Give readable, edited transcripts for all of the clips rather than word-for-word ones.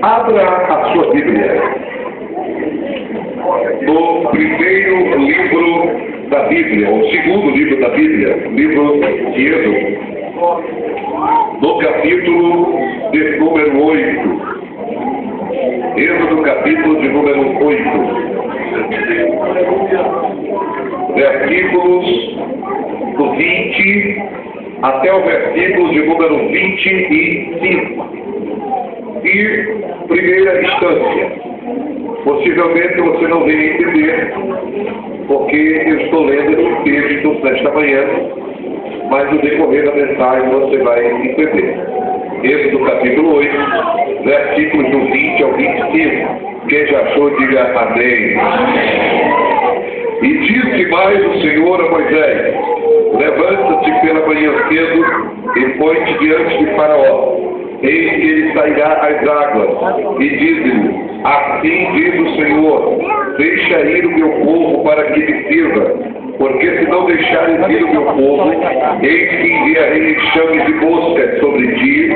Abra a sua Bíblia no primeiro livro da Bíblia, ou segundo livro da Bíblia, livro de Êxodo, no capítulo de número 8. Êxodo, capítulo de número 8. Versículos do 20 até o versículo de número 25. E, primeira instância, possivelmente você não venha entender, porque eu estou lendo esse texto nesta manhã, mas no decorrer da mensagem você vai entender. Êxodo capítulo 8, versículos do 20 ao 25. Quem já achou, diga amém. E disse mais o Senhor a Moisés: levanta-te pela manhã cedo e põe-te diante de Faraó. Eis que ele sairá às águas, e diz-lhe: assim diz o Senhor, deixa ir o meu povo para que me sirva, porque se não deixares ir o meu povo, eis que enviarei enxames de moscas sobre ti,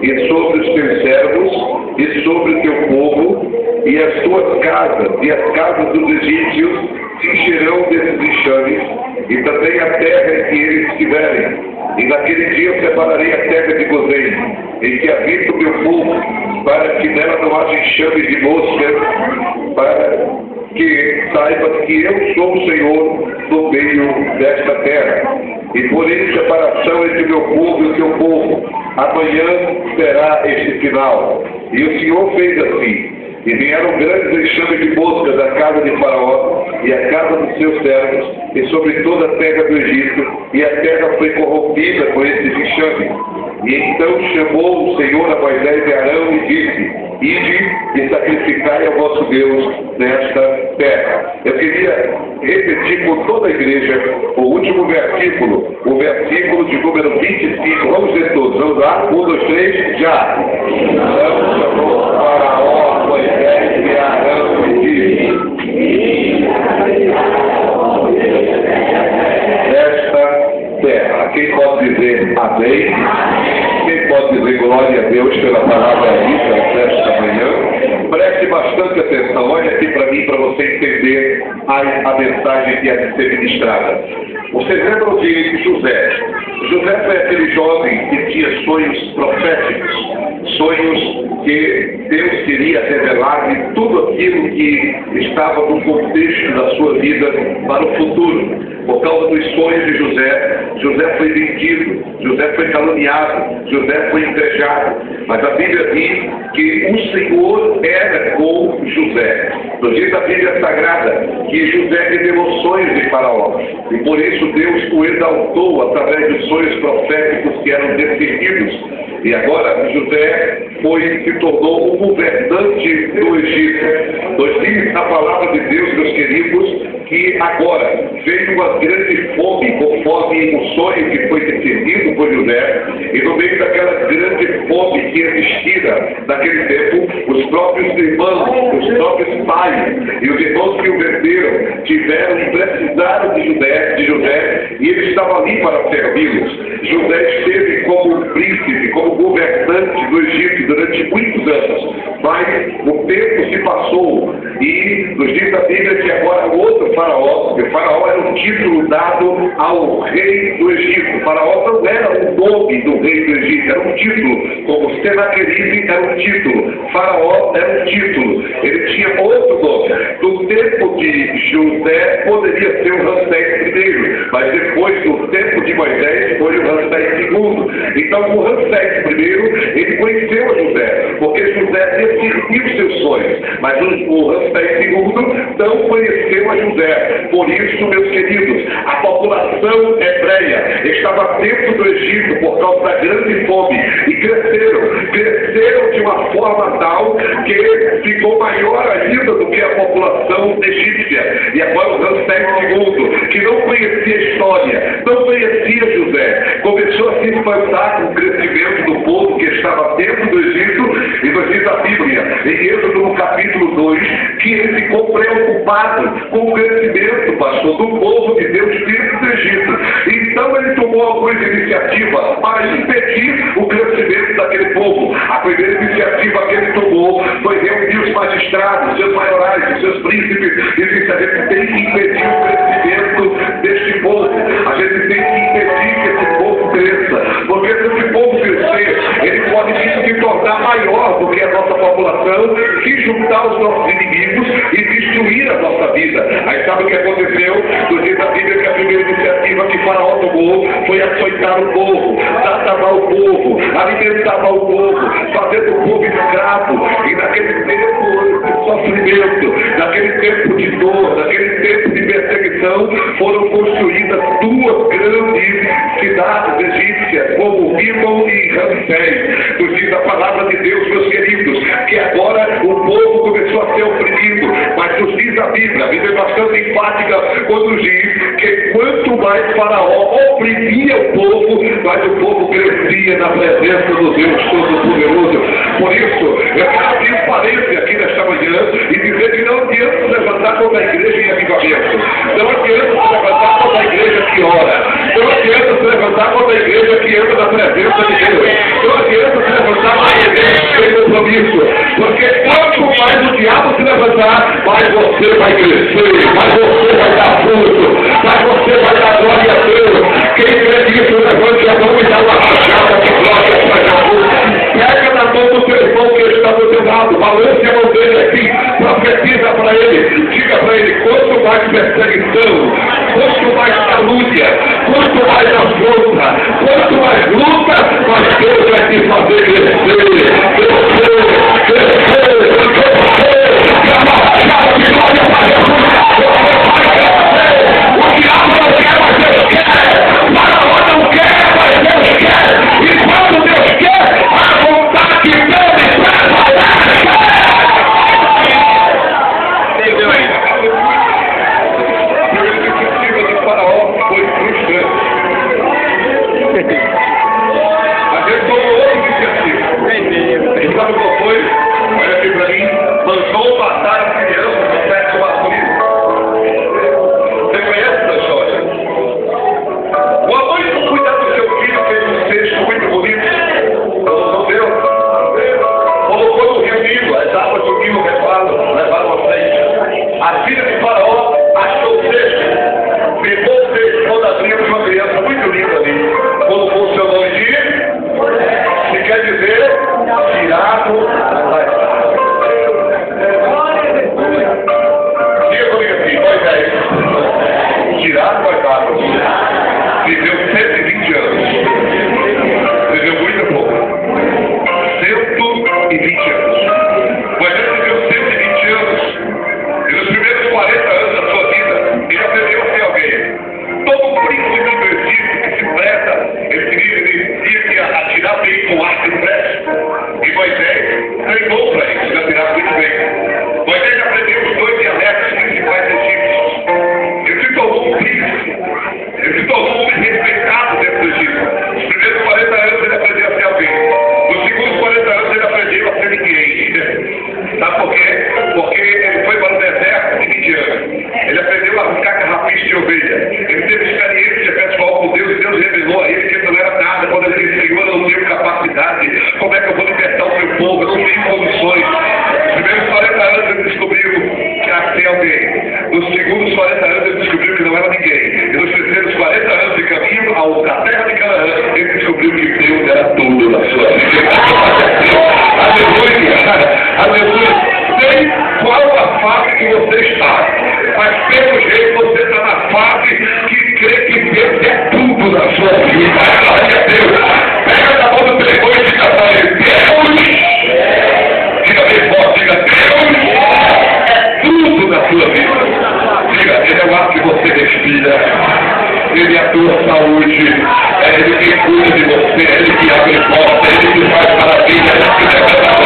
e sobre os teus servos, e sobre o teu povo, e as tuas casas, e as casas dos egípcios se encherão desses enxames, e também a terra em que eles estiverem. E naquele dia eu separarei a terra de Gozém, em que habita o meu povo, para que nela não haja enxame de moscas, para que saiba que eu sou o Senhor no meio desta terra. E porém separação entre o meu povo e o teu povo. Amanhã será este final. E o Senhor fez assim. E vieram grandes enxames de moscas da casa de Faraó e a casa dos seus servos, e sobre toda a terra do Egito, e a terra foi corrompida por esses enxames. E então chamou o Senhor a Moisés e Arão e disse: ide e sacrificai ao vosso Deus nesta terra. Eu queria repetir por toda a igreja o último versículo, o versículo de número 25. Vamos ver todos. Vamos lá? 1, 2, 3, já. Então chamou o Faraó, Moisés e Arão e disse: nesta terra. Quem pode dizer amém? Quem pode dizer glória a Deus pela palavra lida nesta manhã? Preste bastante atenção. Olha aqui para mim, para você entender a mensagem que é de ser ministrada. Vocês lembram de José? José foi aquele jovem que tinha sonhos proféticos, sonhos que Deus queria revelar de tudo aquilo que estava no contexto da sua vida para o futuro. Por causa dos sonhos de José, José foi vendido, José foi caluniado, José foi invejado. Mas a Bíblia diz que o Senhor era com José. Nos diz a Bíblia Sagrada que José revelou sonhos de Faraó. E por isso Deus o exaltou através dos sonhos proféticos que eram definidos. E agora José se tornou o governante do Egito. Nós diz a palavra de Deus, meus queridos, que agora veio uma grande fome, conforme o sonho que foi definido por José, e no meio daquela grande fome que existia naquele tempo, os próprios irmãos, os próprios pais e os irmãos que o venderam tiveram e precisaram de José, e ele estava ali para servi-los. José esteve como príncipe, como governante do Egito durante muitos anos, mas o tempo se passou e nos diz a Bíblia que agora o outro Faraó, o Faraó era um título dado ao rei do Egito. O Faraó não era o nome do rei do Egito, era um título, como Senaqueribe era um título, Faraó era um título, ele tinha outro nome. No tempo de José poderia ser o Ramsés I, mas depois no tempo de Moisés foi o Ramsés II. Então o Ramsés I, ele conheceu José, porque José definiu seus sonhos, mas o Ramsés II não conheceu a José. Por isso, meus queridos, a população hebreia estava dentro do Egito por causa da grande fome e cresceram de uma forma tal que ficou maior ainda do que a população egípcia. E agora o Ramsés II, que não conhecia a história, não conhecia José, começou a se espantar com o crescimento do povo que estava dentro do Egito, e nos diz a Bíblia, em Êxodo no capítulo 2, que ele ficou preocupado com o crescimento, pastor, do povo de Deus dentro do Egito. Então ele tomou algumas iniciativas para impedir o crescimento daquele povo. A primeira iniciativa que ele tomou magistrados, seus maiorais, seus príncipes, e disse: a gente tem que impedir o crescimento deste povo, a gente tem que impedir que esse povo cresça, porque se esse povo crescer, ele pode se tornar maior do que a nossa população, se juntar aos nossos inimigos e destruir a nossa vida. Aí sabe o que aconteceu? No dia da Bíblia, que a primeira iniciativa que Faraó tomou foi açoitar o povo, tratar o povo, alimentar o povo, fazendo o povo escravo. E naquele tempo de sofrimento, naquele tempo de dor, naquele tempo de perseguição, foram construídas duas grandes cidades egípcias, como Pimon e Ramsés. Nos diz a palavra de Deus, meus queridos, que agora o povo começou a ser oprimido, mas nos diz a Bíblia é bastante enfática quando diz que quanto mais Faraó oprimia o povo, mais o povo crescia na presença do Deus Todo-Poderoso. Por isso, eu quero abrir um parênteses aqui nesta manhã e dizer que não adianta se levantar contra a igreja em avivamento, não adianta se levantar contra a igreja que ora, não adianta se levantar contra a igreja que anda na presença de Deus, não adianta se levantar contra a igreja que tem compromisso, porque quanto mais o diabo se levantar, mais você vai crescer, mais você vai dar fruto, mais você vai dar glória a Deus. Quem crê nisso, levante a mão e dá uma rachada de glória para Jesus. Pega na mão do teu irmão que está do teu lado, balance a mão dele aqui, profetiza para ele, diga para ele: quanto mais perseguição, quanto mais calúnia, quanto mais afronta, quanto mais luta, mais Deus vai te fazer crescer, o diabo não quer, mas Deus quer. Faraó não quer, mas Deus quer. E quando Deus quer, a vontade dele prevalece. Entendeu aí? A primeira iniciativa de Faraó foi frustrante. Mas ele tomou outra iniciativa. E sabe qual foi? Olha aqui para mim. Mandou matar a criança do sexo masculino. Você conhece essa história? Uma mãe não cuida do seu filho, fez um cesto muito bonito. Não deu? Colocou no rio Nilo, as águas do Nilo levaram a frente. A filha de Faraó achou o cesto, pegou o cesto, quando abriu de uma criança muito linda ali. Colocou o seu nome de, que quer dizer, tirado da espada. Diga comigo assim: Moisés, tirado das águas, viveu 120 anos. Viveu muito pouco. 120 anos. Moisés viveu 120 anos. E nos primeiros 40 anos da sua vida, ele aprendeu a ser alguém. Todo príncipe do Egito que se presta, ele tinha que atirar bem com arco e flecha. E Moisés treinou para isso, ele atirava muito bem. Moisés aprendeu os dois dialetos principais egípcios. Ele se tornou um príncipe. Ele se tornou um homem respeitado dentro do Egito. Nos primeiros 40 anos ele aprendeu a ser alguém. Nos segundos 40 anos ele aprendeu a ser ninguém. Sabe por quê? Porque ele foi para o deserto de Midian. Ele aprendeu a arrancar carrapicho de ovelha. Ele teve experiência pessoal com Deus e Deus revelou a ele que ele não era nada. Quando ele disse: Senhor, eu não tenho capacidade. Como é que eu vou libertar o meu povo? Eu não tenho condições. Nos primeiros 40 anos ele descobriu que era ser alguém. Nos segundos 40 anos ele descobriu que não era ninguém. E nos terceiros 40 anos de caminho à terra de Canaã, ele descobriu que Deus era tudo na sua vida. Aleluia! Aleluia! Sei qual a fase que você está, mas pelo jeito você está na fase que crê que Deus é tudo na sua vida. Glória a Deus! Pega na mão do teu irmão e diga para ele: Deus! Diga bem forte, diga: Deus é tudo na sua vida. Diga: Ele é o ar que você respira, Ele é a tua saúde, é Ele que cuida de você, é Ele que abre porta, é Ele que faz maravilha, é Ele que leva